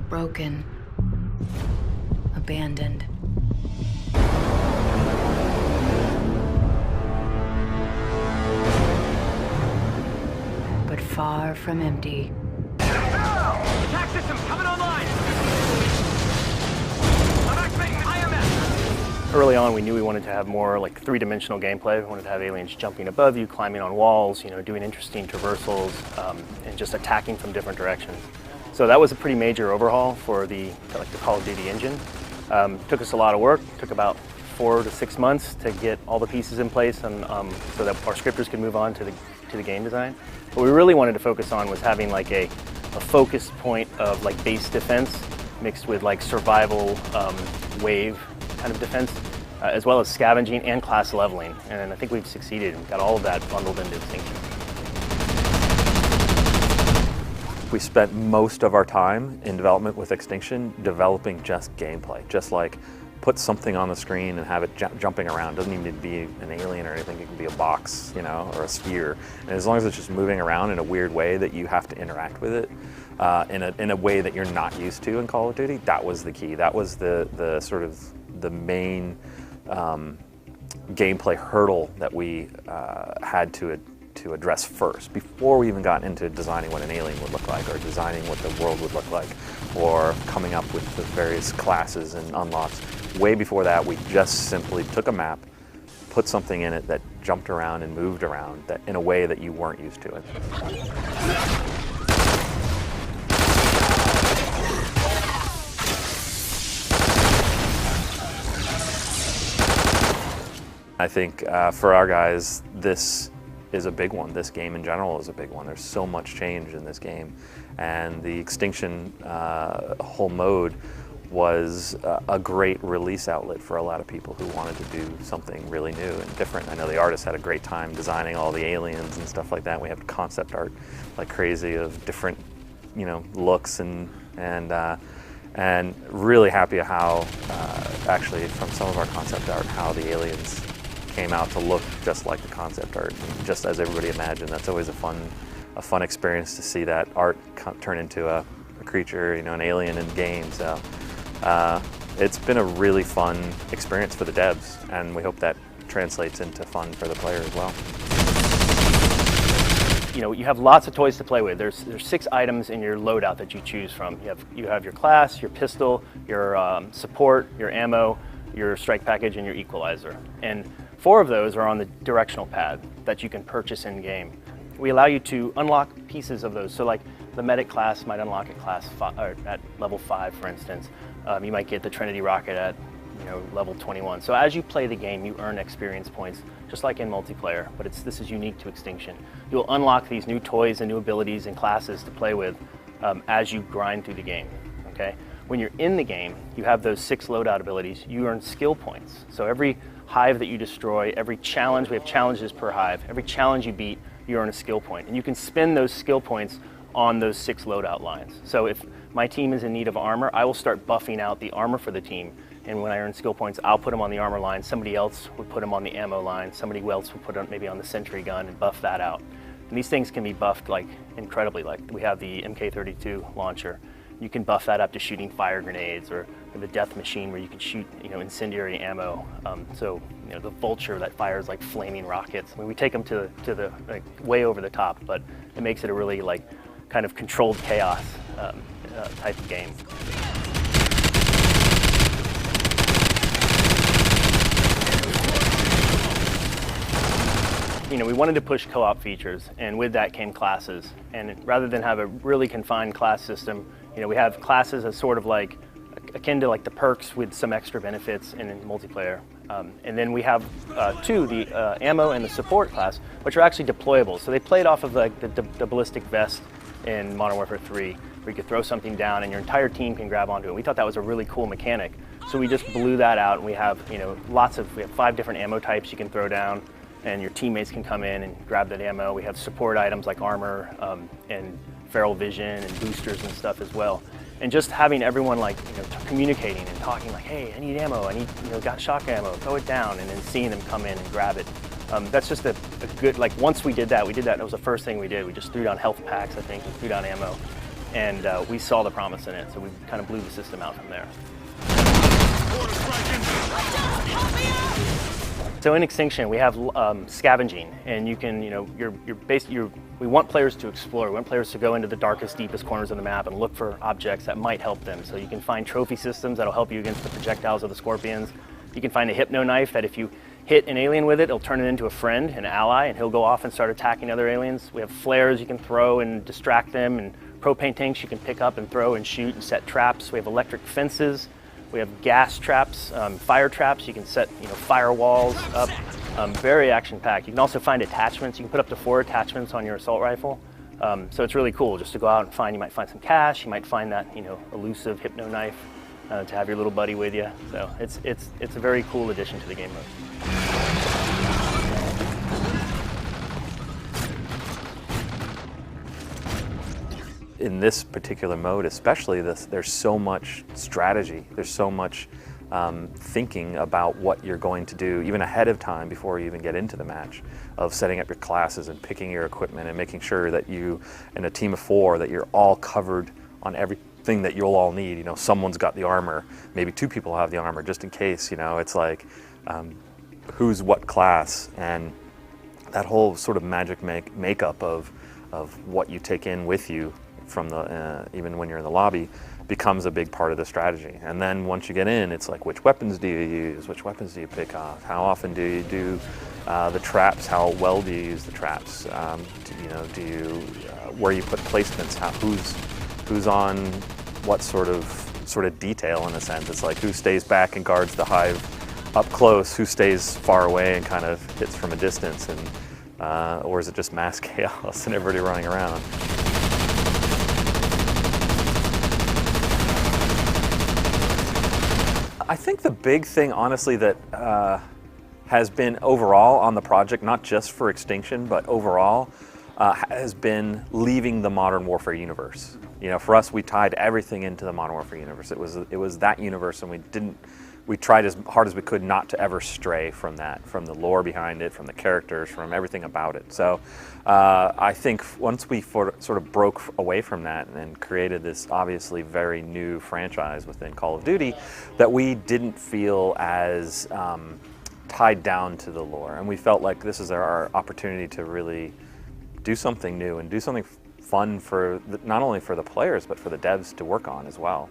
broken, abandoned. But far from empty. Attack system coming online! I'm activating IMS! Early on, we knew we wanted to have more like three-dimensional gameplay. We wanted to have aliens jumping above you, climbing on walls, doing interesting traversals, and just attacking from different directions. So that was a pretty major overhaul for the Call of Duty engine. Took us a lot of work. Took about 4 to 6 months to get all the pieces in place, and so that our scripters could move on to the game design. What we really wanted to focus on was having like a focus point of like base defense mixed with like survival wave kind of defense, as well as scavenging and class leveling. And I think we've succeeded and got all of that bundled into Extinction. We spent most of our time in development with Extinction developing just gameplay, just like put something on the screen and have it jumping around. It doesn't even need to be an alien or anything. It can be a box, or a sphere. And as long as it's just moving around in a weird way that you have to interact with it in a way that you're not used to in Call of Duty, that was the key. That was the sort of the main gameplay hurdle that we had to address first, before we even got into designing what an alien would look like, or designing what the world would look like, or coming up with the various classes and unlocks. Way before that, we just simply took a map, put something in it that jumped around and moved around that in a way that you weren't used to it. I think for our guys, this is a big one. This game in general is a big one. There's so much change in this game, and the Extinction whole mode was a great release outlet for a lot of people who wanted to do something really new and different. I know the artists had a great time designing all the aliens and stuff like that. We have concept art like crazy of different, looks and really happy how actually from some of our concept art how the aliens came out to look just like the concept art, just as everybody imagined. That's always a fun experience to see that art turn into a creature, an alien in game. So it's been a really fun experience for the devs, and we hope that translates into fun for the player as well. You have lots of toys to play with. There's 6 items in your loadout that you choose from. You have your class, your pistol, your support, your ammo, your strike package, and your equalizer. And 4 of those are on the directional pad that you can purchase in game. We allow you to unlock pieces of those. So like the medic class might unlock at level 5, for instance. You might get the Trinity rocket at level 21. So as you play the game, you earn experience points, just like in multiplayer, but this is unique to Extinction. You'll unlock these new toys and new abilities and classes to play with as you grind through the game, okay? When you're in the game, you have those 6 loadout abilities. You earn skill points. So every hive that you destroy, every challenge, we have challenges per hive, every challenge you beat, you earn a skill point. And you can spend those skill points on those 6 loadout lines. So if my team is in need of armor, I will start buffing out the armor for the team. And when I earn skill points, I'll put them on the armor line. Somebody else would put them on the ammo line. Somebody else would put them maybe on the sentry gun and buff that out. And these things can be buffed like incredibly. Like we have the MK32 launcher. You can buff that up to shooting fire grenades, or the death machine where you can shoot incendiary ammo. So the vulture that fires like flaming rockets. I mean, we take them to the way over the top, but it makes it a really kind of controlled chaos type of game. We wanted to push co-op features, and with that came classes. And rather than have a really confined class system, we have classes as sort of like akin to like the perks with some extra benefits in multiplayer. And then we have 2, the ammo and the support class, which are actually deployable. So they played off of the ballistic vest in Modern Warfare 3, where you could throw something down and your entire team can grab onto it. We thought that was a really cool mechanic. So we just blew that out, and we have we have 5 different ammo types you can throw down, and your teammates can come in and grab that ammo. We have support items like armor and feral vision and boosters and stuff as well. And just having everyone communicating and talking like, hey, I need ammo, I need, got shock ammo, throw it down, and then seeing them come in and grab it. That's just a good, once we did that, it was the first thing we did. We just threw down health packs, I think, and threw down ammo. and we saw the promise in it, so we kind of blew the system out from there. So in Extinction, we have scavenging, and you can, we want players to explore. We want players to go into the darkest, deepest corners of the map and look for objects that might help them. So you can find trophy systems that'll help you against the projectiles of the scorpions. You can find a hypno knife that if you hit an alien with it, it'll turn it into a friend, an ally, and he'll go off and start attacking other aliens. We have flares you can throw and distract them, and propane tanks you can pick up and throw and shoot and set traps. We have electric fences. We have gas traps, fire traps. You can set firewalls up. Very action-packed. You can also find attachments. You can put up to 4 attachments on your assault rifle. So it's really cool just to go out and find. You might find some cash. You might find that elusive hypno knife to have your little buddy with you. So it's a very cool addition to the game mode. In this particular mode especially, there's so much strategy, there's so much thinking about what you're going to do even ahead of time before you even get into the match, of setting up your classes and picking your equipment and making sure that you, in a team of 4, that you're all covered on everything that you'll all need. Someone's got the armor, maybe 2 people have the armor just in case. It's like who's what class, and that whole sort of magic makeup of what you take in with you from the even when you're in the lobby becomes a big part of the strategy. And then once you get in, it's like, which weapons do you use? Which weapons do you pick off? How often do you do the traps? How well do you use the traps? Do you where you put placements? Who's on what sort of detail, in a sense? It's like, who stays back and guards the hive up close? Who stays far away and kind of hits from a distance? And or is it just mass chaos and everybody running around? I think the big thing, honestly, that has been overall on the project, not just for Extinction, but overall, has been leaving the Modern Warfare universe. For us, we tied everything into the Modern Warfare universe. It was that universe, and we tried as hard as we could not to ever stray from that, from the lore behind it, from the characters, from everything about it. So I think once we sort of broke away from that and created this obviously very new franchise within Call of Duty, that we didn't feel as tied down to the lore. And we felt like this is our opportunity to really do something new and do something fun for not only for the players, but for the devs to work on as well.